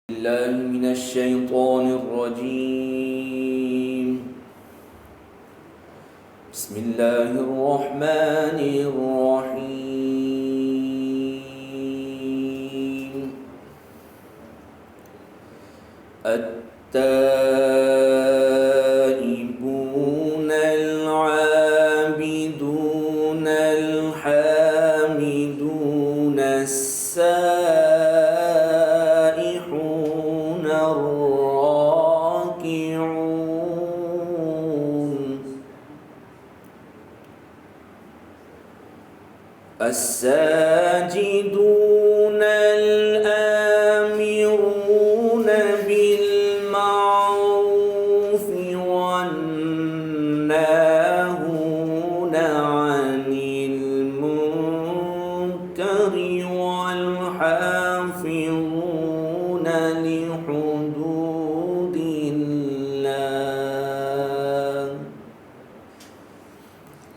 بالله من الشيطان الرجيم. بسم الله الرحمن الرحيم. التائبون العابدون الحامدون السائحون الراكعون الساجدون الآمرون بالمعروف والناهون عن المنكر والحافظون لحدود الله.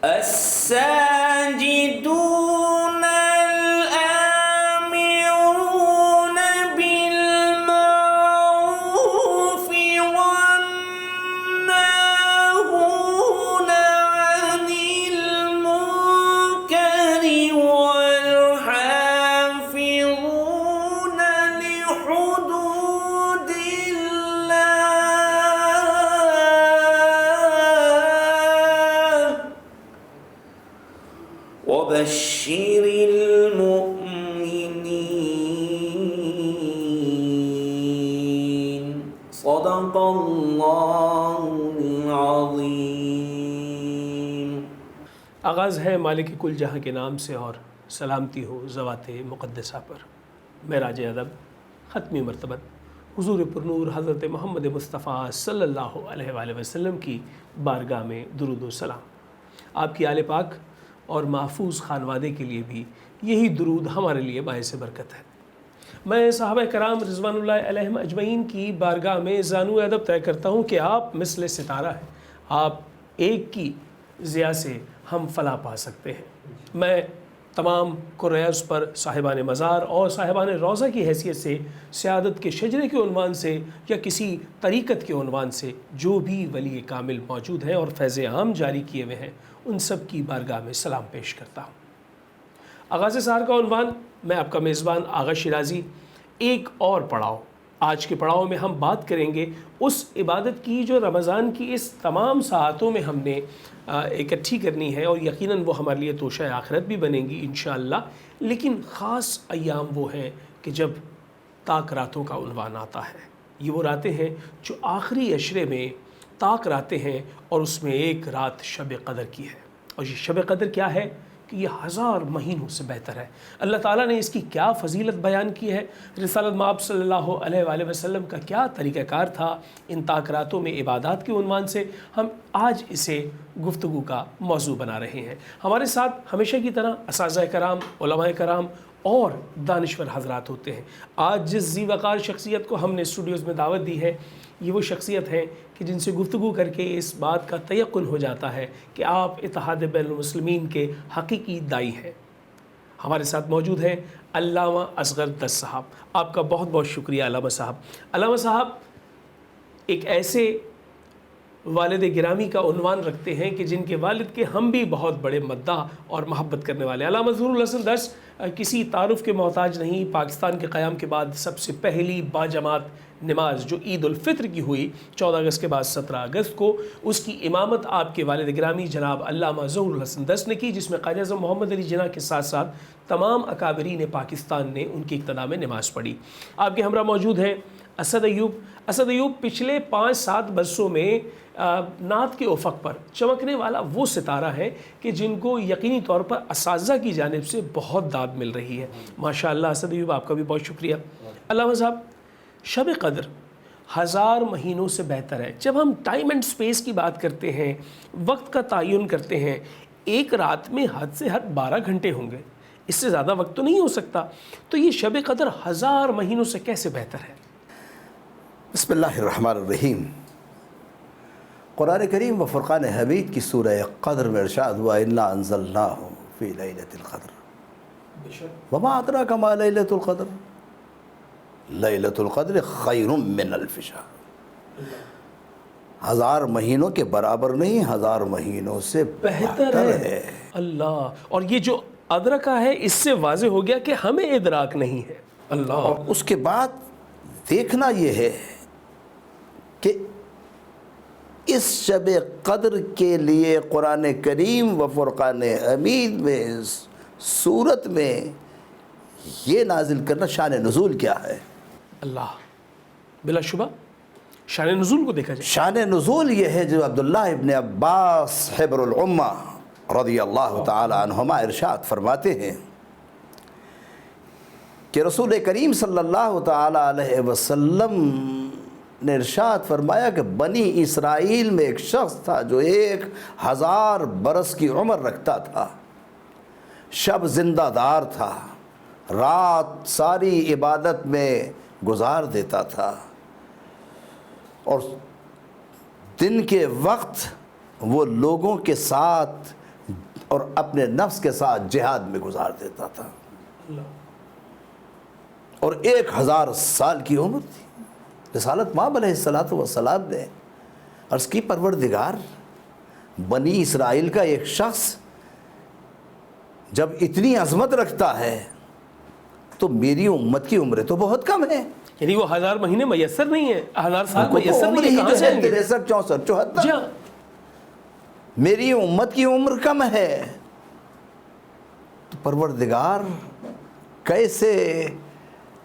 الساجدون الآمرون بالمعروف والناهون عن المنكر والحافظون لحدود الله. وبشر المؤمنين. صدق الله العظيم. آغاز ہے مالک کل جہاں کے نام سے اور سلامتی ہو ذوات مقدسہ پر. معراج ادب ختمی مرتبت حضور پرنور حضرت محمد مصطفیٰ صلی اللہ علیہ وآلہ وسلم کی بارگاہ میں درود و سلام. آپ کی آل پاک اور محفوظ خانوادے کے لیے بھی یہی درود ہمارے لیے باعث برکت ہے. میں صحابہ کرام رضوان اللہ علیہم اجمعین کی بارگاہ میں زانو ادب طے کرتا ہوں کہ آپ مثل ستارہ ہیں. آپ ایک کی ضیاء سے ہم فلاح پا سکتے ہیں. میں تمام قریش پر صاحبان مزار اور صاحبان روضہ کی حیثیت سے سعادت کے شجرے کے عنوان سے یا کسی طریقت کے عنوان سے جو بھی ولی کامل موجود ہیں اور فیض عام جاری کیے ہوئے ہیں ان سب کی بارگاہ میں سلام پیش کرتا ہوں. آغاز سحر کا عنوان میں آپ کا میزبان آغا شیرازی. ایک اور پڑاؤ. آج کے پڑاؤ میں ہم بات کریں گے اس عبادت کی جو رمضان کی اس تمام ساعتوں میں ہم نے اکٹھی کرنی ہے اور یقیناً وہ ہمارے لیے توشہ آخرت بھی بنے گی انشاءاللہ. لیکن خاص ایام وہ ہیں کہ جب تاک راتوں کا عنوان آتا ہے. یہ وہ راتیں ہیں جو آخری عشرے میں تاک راتیں ہیں اور اس میں ایک رات شب قدر کی ہے. اور یہ شب قدر کیا ہے کہ یہ 1000 مہینوں سے بہتر ہے. اللہ تعالیٰ نے اس کی کیا فضیلت بیان کی ہے. رسالت مآب صلی اللہ علیہ وآلہ وسلم کا کیا طریقہ کار تھا ان تاک راتوں میں عبادات کے عنوان سے. ہم آج اسے گفتگو کا موضوع بنا رہے ہیں. ہمارے ساتھ ہمیشہ کی طرح اساتذہ کرام، علماء کرام اور دانشور حضرات ہوتے ہیں. آج جس ذی وقار شخصیت کو ہم نے اسٹوڈیوز میں دعوت دی ہے یہ وہ شخصیت ہے کہ جن سے گفتگو کر کے اس بات کا تیقن ہو جاتا ہے کہ آپ اتحاد بین المسلمین کے حقیقی داعی ہیں. ہمارے ساتھ موجود ہیں علامہ اصغر دست صاحب. آپ کا بہت بہت شکریہ علامہ صاحب. علامہ صاحب ایک ایسے والد گرامی کا عنوان رکھتے ہیں کہ جن کے والد کے ہم بھی بہت بڑے مداح اور محبت کرنے والے. علامہ ظہور الحسن دست کسی تعارف کے محتاج نہیں. پاکستان کے قیام کے بعد سب سے پہلی باجماعت نماز جو عید الفطر کی ہوئی 14 اگست کے بعد 17 اگست کو، اس کی امامت آپ کے والد گرامی جناب علامہ ظہور الحسن دست نے کی، جس میں قائد اعظم محمد علی جناح کے ساتھ ساتھ تمام اکابرین پاکستان نے ان کی اقتداء میں نماز پڑھی. آپ کے ہمراہ موجود ہیں اسد ایوب. اسد ایوب پچھلے 5-7 برسوں میں نعت کے افق پر چمکنے والا وہ ستارہ ہے کہ جن کو یقینی طور پر اساتذہ کی جانب سے بہت داد مل رہی ہے. ماشاءاللہ اسد ایوب آپ کا بھی بہت شکریہ. علامہ صاحب شب قدر 1000 مہینوں سے بہتر ہے. جب ہم ٹائم اینڈ سپیس کی بات کرتے ہیں، وقت کا تعین کرتے ہیں، ایک رات میں حد سے حد 12 گھنٹے ہوں گے، اس سے زیادہ وقت تو نہیں ہو سکتا. تو یہ شب قدر 1000 مہینوں سے کیسے بہتر ہے؟ بسم اللہ الرحمن الرحیم. قرآن کریم و فرقان حمید کی سورہ قدر میں ارشاد ہوا اِنَّا أَنزَلْنَاهُ فِي لَيْلَةِ الْقَدْرِ وَمَا أَدْرَاكَ مَا لَيْلَةُ الْقَدْرِ. لیلۃ القدر خیر من الف شہر، 1000 مہینوں کے برابر نہیں، 1000 مہینوں سے بہتر ہے۔ اللہ، اور یہ جو ادرکا ہے اس سے واضح ہو گیا کہ ہمیں ادراک نہیں ہے۔ اللہ، اور اس کے بعد دیکھنا یہ ہے کہ اس شب قدر کے لیے قرآن کریم و فرقان حمید میں اس سورت میں یہ نازل کرنا شان نزول کیا ہے؟ اللہ، بلا شبہ شان نزول کو دیکھا جائے، شان نزول یہ ہے جو عبداللہ ابن عباس حبر الامہ رضی اللہ تعالی عنہما ارشاد فرماتے ہیں کہ رسول کریم صلی اللہ تعالی علیہ وسلم نے ارشاد فرمایا کہ بنی اسرائیل میں ایک شخص تھا جو 1000 برس کی عمر رکھتا تھا، شب زندہ دار تھا، رات ساری عبادت میں گزار دیتا تھا، اور دن کے وقت وہ لوگوں کے ساتھ اور اپنے نفس کے ساتھ جہاد میں گزار دیتا تھا، اور 1000 سال کی عمر تھی۔ رسالت مآب علیہ السلام نے عرض کی پروردگار، بنی اسرائیل کا ایک شخص جب اتنی عظمت رکھتا ہے تو میری امت کی عمریں تو بہت کم ہیں، یعنی وہ 1000 مہینے میسر نہیں ہیں، 1000 سال میسر نہیں ہیں، کہاں سے آئیں گے؟ 63 64 74 جی ہاں، میری امت کی عمر کم ہے، تو پروردگار کیسے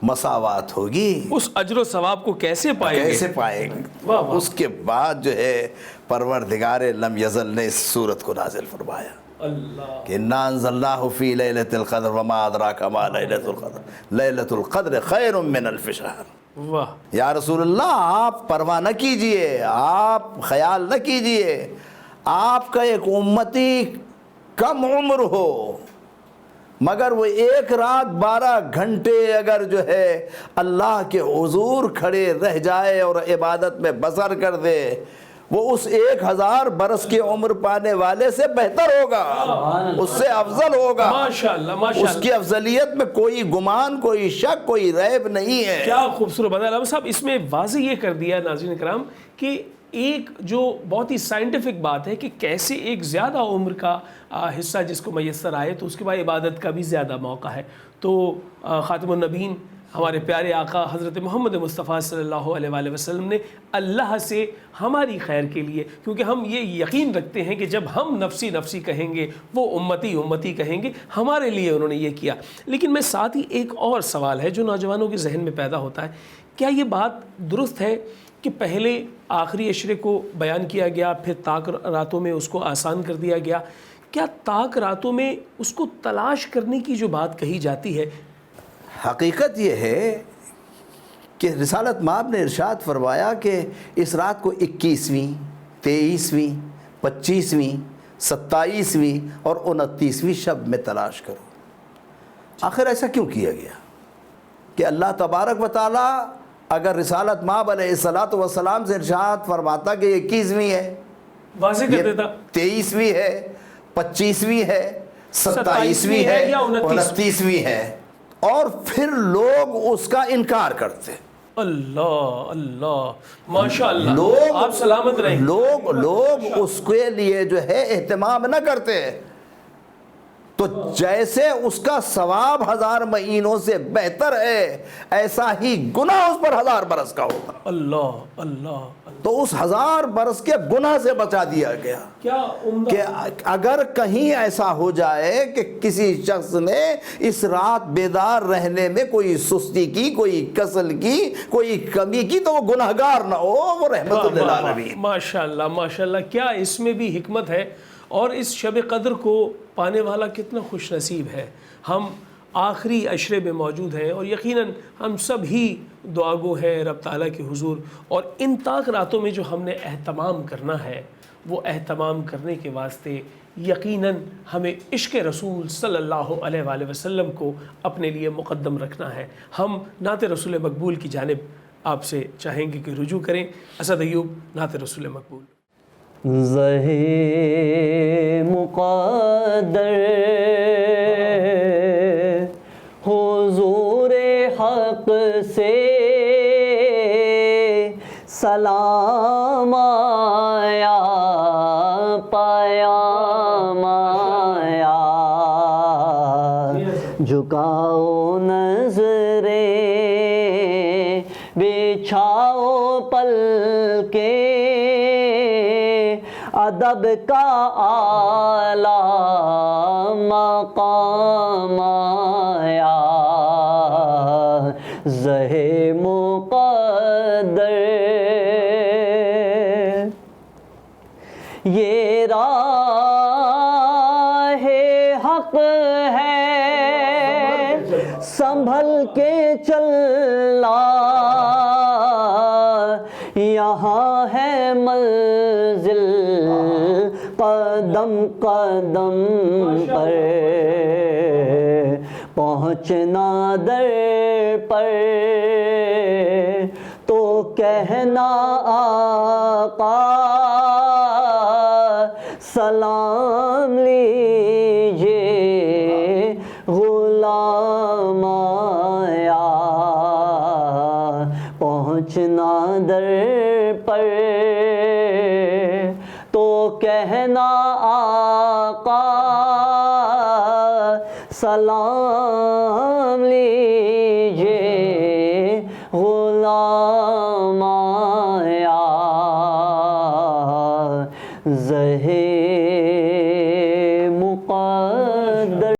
مساوات ہوگی، اس اجر و ثواب کو کیسے پائیں گے؟ کیسے پائیں گے؟ واہ واہ۔ اس کے بعد جو ہے پروردگار لم یزل نے اس صورت کو نازل فرمایا اللہ، کہ انا انزلناہ فی لیلۃ القدر وما ادراک ما لیلۃ القدر لیلۃ القدر خیر من الف شہر۔ واہ، یا رسول اللہ، آپ پرواہ نہ کیجئے، آپ خیال نہ کیجئے، آپ کا ایک امتی کم عمر ہو مگر وہ 1 رات 12 گھنٹے اگر جو ہے اللہ کے حضور کھڑے رہ جائے اور عبادت میں بسر کر دے، وہ اس 1000 برس کی عمر پانے والے سے بہتر ہوگا، اس سے افضل ہوگا۔ ماشاءاللہ اس ماشاءاللہ، کی افضلیت میں کوئی گمان، کوئی شک، کوئی ریب نہیں ہے۔ کیا خوبصورت بات ہے علامہ صاحب، اس میں واضح یہ کر دیا ناظرین کرام کہ ایک جو بہت ہی سائنٹیفک بات ہے کہ کیسے ایک زیادہ عمر کا حصہ جس کو میسر آئے تو اس کے بعد عبادت کا بھی زیادہ موقع ہے۔ تو خاتم النبیین ہمارے پیارے آقا حضرت محمد مصطفیٰ صلی اللہ علیہ وآلہ وسلم نے اللہ سے ہماری خیر کے لیے، کیونکہ ہم یہ یقین رکھتے ہیں کہ جب ہم نفسی نفسی کہیں گے وہ امتی امتی کہیں گے، ہمارے لیے انہوں نے یہ کیا۔ لیکن میں ساتھ ہی ایک اور سوال ہے جو نوجوانوں کے ذہن میں پیدا ہوتا ہے، کیا یہ بات درست ہے کہ پہلے آخری عشرے کو بیان کیا گیا، پھر طاق راتوں میں اس کو آسان کر دیا گیا؟ کیا طاق راتوں میں اس کو تلاش کرنے کی جو بات کہی جاتی ہے؟ حقیقت یہ ہے کہ رسالت مآب نے ارشاد فرمایا کہ اس رات کو 21ویں، 23ویں، 25ویں، 27ویں اور 29ویں شب میں تلاش کرو۔ آخر ایسا کیوں کیا گیا کہ اللہ تبارک و تعالیٰ اگر رسالت مآب علیہ السلام سے ارشاد فرماتا کہ 21ویں ہے، واضح کر دیتا، 23ویں ہے، 25ویں ہے، 27ویں ہے، 29ویں ہے، اور پھر لوگ اس کا انکار کرتے۔ اللہ اللہ ماشاءاللہ، آپ سلامت رہیں۔ لوگ اس کے لیے جو ہے اہتمام نہ کرتے، تو جیسے اس کا ثواب 1000 مہینوں سے بہتر ہے، ایسا ہی گناہ اس پر 1000 برس کا ہوگا۔ اللہ اللہ، تو اس 1000 برس کے گناہ سے بچا دیا گیا کیا عمدہ، کہ اگر کہیں ایسا ہو جائے کہ کسی شخص نے اس رات بیدار رہنے میں کوئی سستی کی، کوئی کسل کی، کوئی کمی کی، تو وہ گناہگار نہ ہو، وہ رحمت للعالمین۔ ماشاءاللہ ماشاءاللہ، کیا اس میں بھی حکمت ہے، اور اس شب قدر کو پانے والا کتنا خوش نصیب ہے۔ ہم آخری عشرے میں موجود ہیں اور یقیناً ہم سب ہی دعا گو ہیں رب تعالیٰ کے حضور، اور ان طاق راتوں میں جو ہم نے اہتمام کرنا ہے، وہ اہتمام کرنے کے واسطے یقیناً ہمیں عشق رسول صلی اللہ علیہ وآلہ وسلم کو اپنے لیے مقدم رکھنا ہے۔ ہم نعت رسول مقبول کی جانب آپ سے چاہیں گے کہ رجوع کریں۔ اسد ایوب، نعت رسول مقبول۔ زہِ مقدر حضور حق سے سلام آیا پیام آیا، جھکاؤ نظریں بچھاؤ پل کے، ادب کا اعلیٰ مقام آیا، زہ مقدر یہ راہ حق ہے، سنبھل کے چلنا، یہاں ہے منزل قدم قدم پر، پہنچنا در پر تو کہنا آقا سلام لیجئے، غلام آیا، پہنچنا در پر تو کہنا آقا سلام لیجئے، غلام آیا، زہ مقدر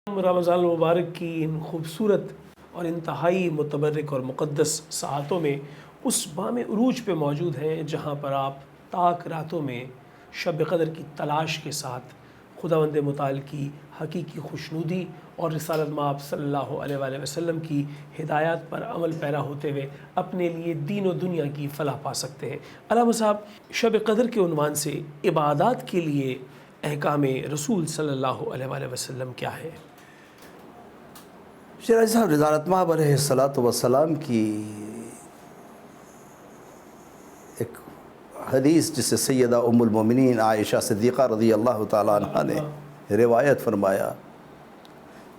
رمضان المبارک کی ان خوبصورت اور انتہائی متبرک اور مقدس ساعتوں میں اس بام عروج پہ موجود ہیں جہاں پر آپ تاک راتوں میں شب قدر کی تلاش کے ساتھ خداوند متعال کی حقیقی خوشنودی اور رسالت مآب صلی اللہ علیہ وآلہ وسلم کی ہدایات پر عمل پیرا ہوتے ہوئے اپنے لیے دین و دنیا کی فلاح پا سکتے ہیں۔ علامہ صاحب، شب قدر کے عنوان سے عبادات کے لیے احکام رسول صلی اللہ علیہ وآلہ وسلم کیا ہے؟ شیراز صاحب، رسالت مآب علیہ السلام کی ایک حدیث جسے سیدہ ام المومنین عائشہ صدیقہ رضی اللہ تعالیٰ عنہ نے روایت فرمایا،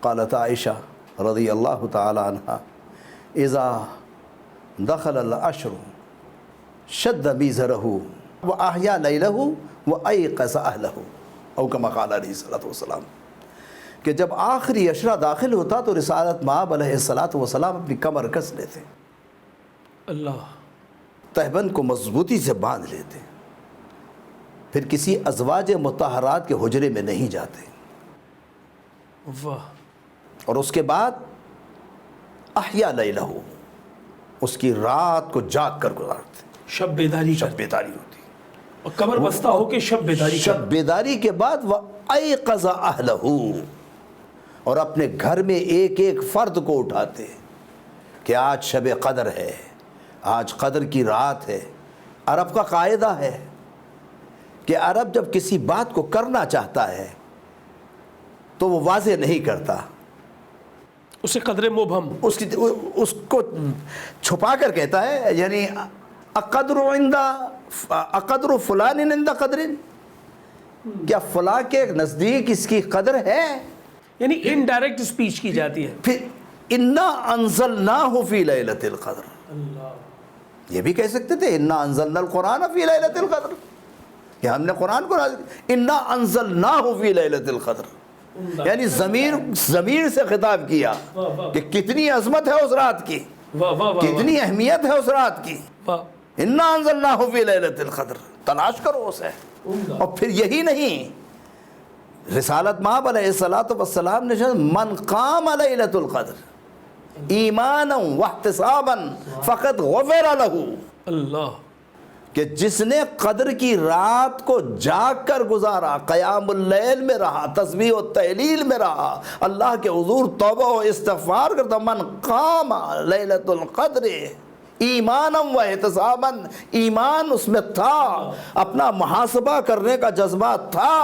قالت عائشہ رضی اللہ تعالیٰ عنہ اذا دخل العشر شد میزرہ واحیا لیلہ وایقظ اہلہ، او کما قال علیہ السلام، کہ جب آخری عشرہ داخل ہوتا تو رسالت مآب علیہ السلام اپنی کمر کس لیتے، اللہ، تہبند کو مضبوطی سے باندھ لیتے، پھر کسی ازواج مطہرات کے حجرے میں نہیں جاتے، واہ، اور اس کے بعد احیا لیلہ، اس کی رات کو جاگ کر گزارتے، شب بیداری شب بیداری ہوتی، اور کمر بستہ ہو کے شب بیداری شب بیداری کے بعد وایقظ اہلہ، اور اپنے گھر میں ایک ایک فرد کو اٹھاتے کہ آج شب قدر ہے، آج قدر کی رات ہے۔ عرب کا قاعدہ ہے کہ عرب جب کسی بات کو کرنا چاہتا ہے تو وہ واضح نہیں کرتا، اسے قدر مبہم، اس کو چھپا کر کہتا ہے، یعنی اقدر فلان عند قدر، کیا فلاں کے نزدیک اس کی قدر ہے، یعنی انڈائریکٹ سپیچ کی جاتی ہے۔ پھر انا انزلناہ فی لیلۃ القدر، یہ بھی کہہ سکتے تھے انا انزلنا القرآن فی لیلۃ القدر، کہ ہم نے قرآن کو نازل، انا انزلناہ فی لیلۃ القدر، یعنی ضمیر سے خطاب کیا کہ کتنی عظمت ہے اس رات کی، کتنی اہمیت ہے اس رات کی، انا انزلناہ فی لیلۃ القدر، تلاش کرو اسے۔ اور پھر یہی نہیں، رسالت مآب علیہ السلام نے من قام لیلۃ القدر ایمانا واحتسابا فقد غفر لہ، اللہ، کہ جس نے قدر کی رات کو جاگ کر گزارا، قیام اللیل میں رہا، تسبیح و تہلیل میں رہا، اللہ کے حضور توبہ و استغفار کرتا، من قام لیلۃ القدر ایمانم و احتساباً، ایمان اس میں تھا، اپنا محاسبہ کرنے کا جذبہ تھا۔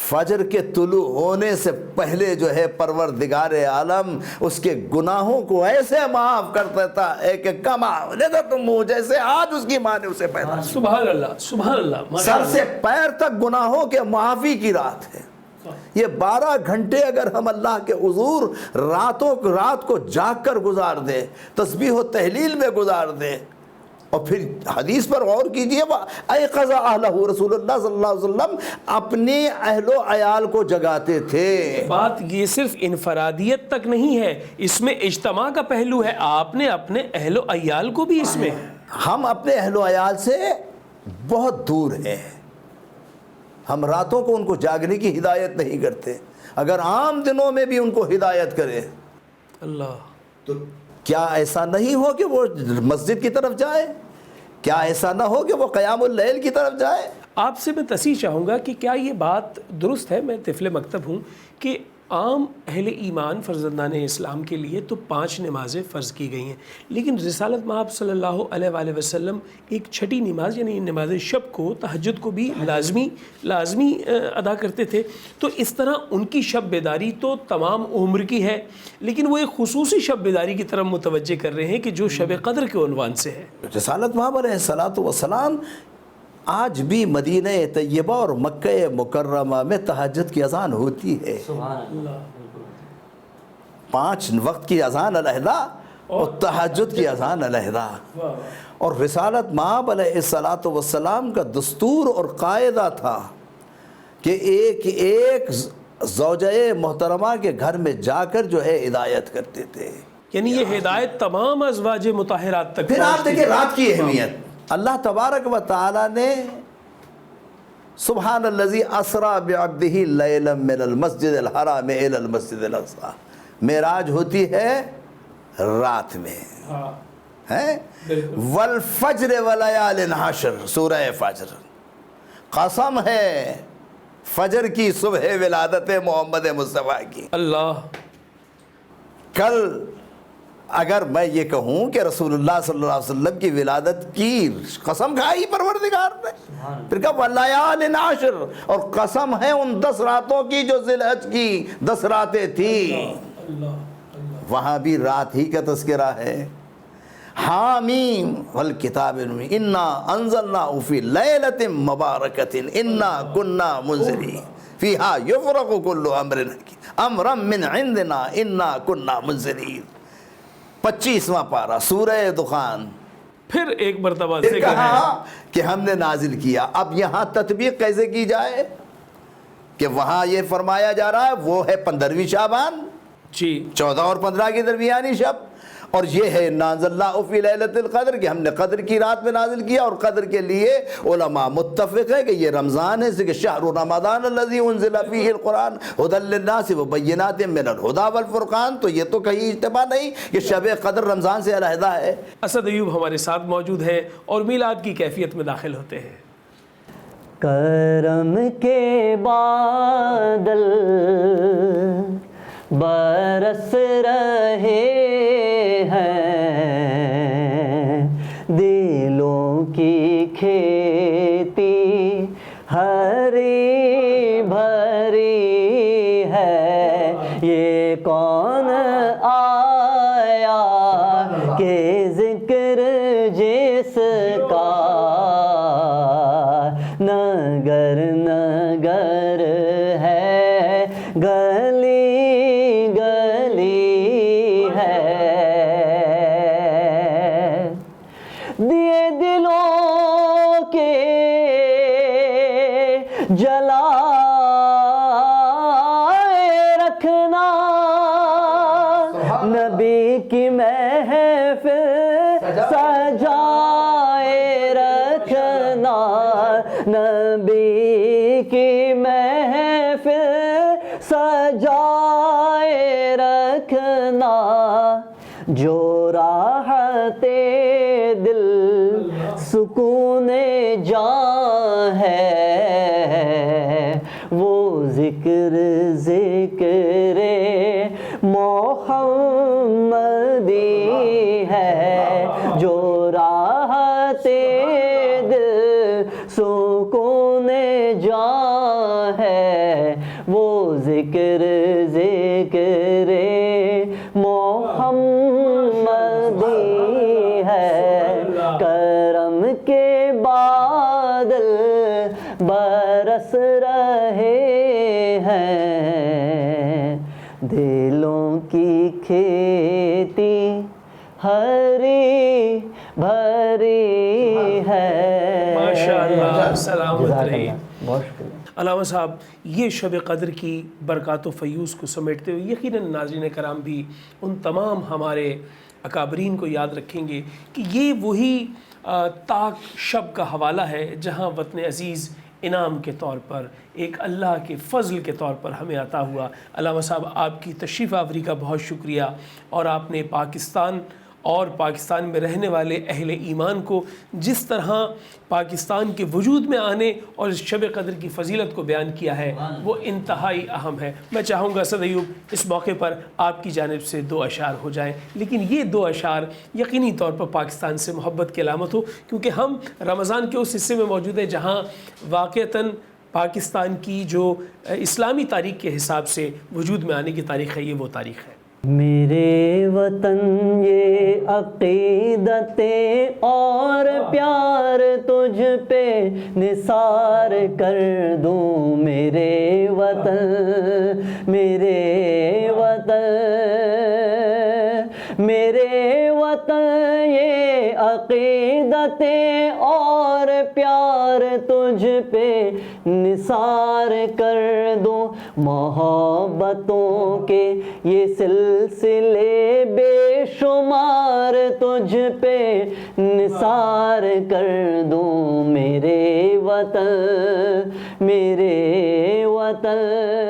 فجر کے طلوع ہونے سے پہلے جو ہے پروردگار عالم اس کے گناہوں کو ایسے معاف کرتا تھا کہ کما ولدتم، جیسے آج اس کی ماں نے اسے پیدا کیا۔ سبحان اللہ، سبحان اللہ، سر سے پیر تک گناہوں کے معافی کی رات ہے۔ یہ 12 گھنٹے اگر ہم اللہ کے حضور رات کو جاگ کر گزار دیں، تسبیح و تہلیل میں گزار دیں، اور پھر حدیث پر غور کیجئے، ایقظ اہلہ، رسول اللہ صلی اللہ علیہ وسلم اپنے اہل و عیال کو جگاتے تھے۔ بات یہ صرف انفرادیت تک نہیں ہے، اس میں اجتماع کا پہلو ہے، آپ نے اپنے اہل و عیال کو بھی اس میں۔ ہم اپنے اہل و عیال سے بہت دور ہیں، ہم راتوں کو ان کو جاگنے کی ہدایت نہیں کرتے، اگر عام دنوں میں بھی ان کو ہدایت کریں اللہ، تو کیا ایسا نہیں ہو کہ وہ مسجد کی طرف جائے؟ کیا ایسا نہ ہو کہ وہ قیام اللیل کی طرف جائے؟ آپ سے میں تصحیح چاہوں گا کہ کیا یہ بات درست ہے، میں طفل مکتب ہوں، کہ عام اہل ایمان فرزندان اسلام کے لیے تو 5 نمازیں فرض کی گئی ہیں، لیکن رسالت مآب صلی اللہ علیہ وآلہ وسلم ایک چھٹی نماز یعنی نماز شب کو، تہجد کو بھی لازمی ادا کرتے تھے۔ تو اس طرح ان کی شب بیداری تو تمام عمر کی ہے، لیکن وہ ایک خصوصی شب بیداری کی طرف متوجہ کر رہے ہیں کہ جو شب قدر کے عنوان سے ہے۔ رسالت مآب علیہ الصلوۃ والسلام آج بھی مدینہ طیبہ اور مکہ مکرمہ میں تہجد کی اذان ہوتی ہے، 5 وقت کی اذان علیحدہ اور تہجد کی اذان علیحدہ۔ اور رسالت مآب علیہ الصلوۃ والسلام کا دستور اور قاعدہ تھا کہ ایک زوجہ محترمہ کے گھر میں جا کر جو ہے ہدایت کرتے تھے، یعنی یہ ہدایت تمام ازواج مطہرات تک۔ پھر آپ دیکھیں رات کی اہمیت، اللہ تبارک و تعالی نے سبحان الذی اسریٰ بعبدہ لیلا من المسجد الحرام الی المسجد الاقصی، معراج ہوتی ہے رات میں، والفجر ولیال عشر، سورہ فجر، قسم ہے فجر کی، صبح ولادت محمد مصطفیٰ کی۔ اللہ، کل اگر میں یہ کہوں کہ رسول اللہ صلی اللہ علیہ وسلم کی ولادت کی قسم کھائی پروردگار نے، پھر کہا وَلَيَالٍ عَشْرٍ، اور قسم ہے ان 10 راتوں کی جو ذی الحج کی 10 راتیں تھیں، وہاں بھی رات ہی کا تذکرہ ہے۔ حامیم والکتاب المبین انا انزلناہ فی لیلۃ مبارکۃ انا کنا منذرین فیہا یفرق کل امر حکیم امرا من عندنا انا کنا منذرین۔ 25واں پارہ سورہ دخان، پھر ایک مرتبہ پھر سے کہا کہ ہم نے نازل کیا۔ اب یہاں تطبیق کیسے کی جائے کہ وہاں یہ فرمایا جا رہا ہے وہ ہے 15ویں شعبان، جی 14 اور 15 کی درمیانی شب، اور یہ ہے نازلناہ فی لیلۃ القدر کہ ہم نے قدر کی رات میں نازل کیا، اور قدر کے لیے علماء متفق ہے کہ یہ رمضان ہے، کہ شہر رمضان الذی انزل فیہ القرآن ھدی للناس وبینات من الھدی والفرقان، تو یہ تو کہیں اجتماع نہیں کہ شب قدر رمضان سے علیحدہ ہے۔ اسد ایوب ہمارے ساتھ موجود ہیں اور میلاد کی کیفیت میں داخل ہوتے ہیں۔ کرم کے بادل برس رہے ہیں، دلوں کی کھیتی ہری بھری ہے، یہ کون آیا کہ ذکر جس کا نگر نگر ہے، گلی گلی ہے، دیے دلوں کے جلائے رکھنا، نبی کی محفل سجائے رکھنا، نبی کی محفل سجائے رکھنا، جو راحت دل سکون جاں ہے، وہ ذکر محمدی ہے، ہری بھری ہے۔ ماشاءاللہ، سلامت جزاک رہی۔ اللہ، بہت شکریہ۔ علامہ صاحب، یہ شب قدر کی برکات و فیوز کو سمیٹتے ہوئے یقیناً ناظرین کرام بھی ان تمام ہمارے اکابرین کو یاد رکھیں گے کہ یہ وہی تاک شب کا حوالہ ہے جہاں وطن عزیز انعام کے طور پر، ایک اللہ کے فضل کے طور پر ہمیں عطا ہوا۔ علامہ صاحب، آپ کی تشریف آوری کا بہت شکریہ، اور آپ نے پاکستان اور پاکستان میں رہنے والے اہل ایمان کو جس طرح پاکستان کے وجود میں آنے اور اس شب قدر کی فضیلت کو بیان کیا ہے وہ انتہائی اہم ہے۔ میں چاہوں گا اسد ایوب اس موقع پر آپ کی جانب سے 2 اشعار ہو جائیں، لیکن یہ 2 اشعار یقینی طور پر پاکستان سے محبت کی علامت ہو، کیونکہ ہم رمضان کے اس حصے میں موجود ہیں جہاں واقعتاً پاکستان کی جو اسلامی تاریخ کے حساب سے وجود میں آنے کی تاریخ ہے، یہ وہ تاریخ ہے۔ میرے وطن یہ عقیدتیں اور پیار تجھ پہ نثار کر دوں، میرے وطن، میرے وطن، میرے وطن یہ عقیدتیں اور پیار تجھ پہ نثار کر دوں، محبتوں کے یہ سلسلے بے شمار تجھ پہ نثار کر دوں، میرے وطن، میرے وطن۔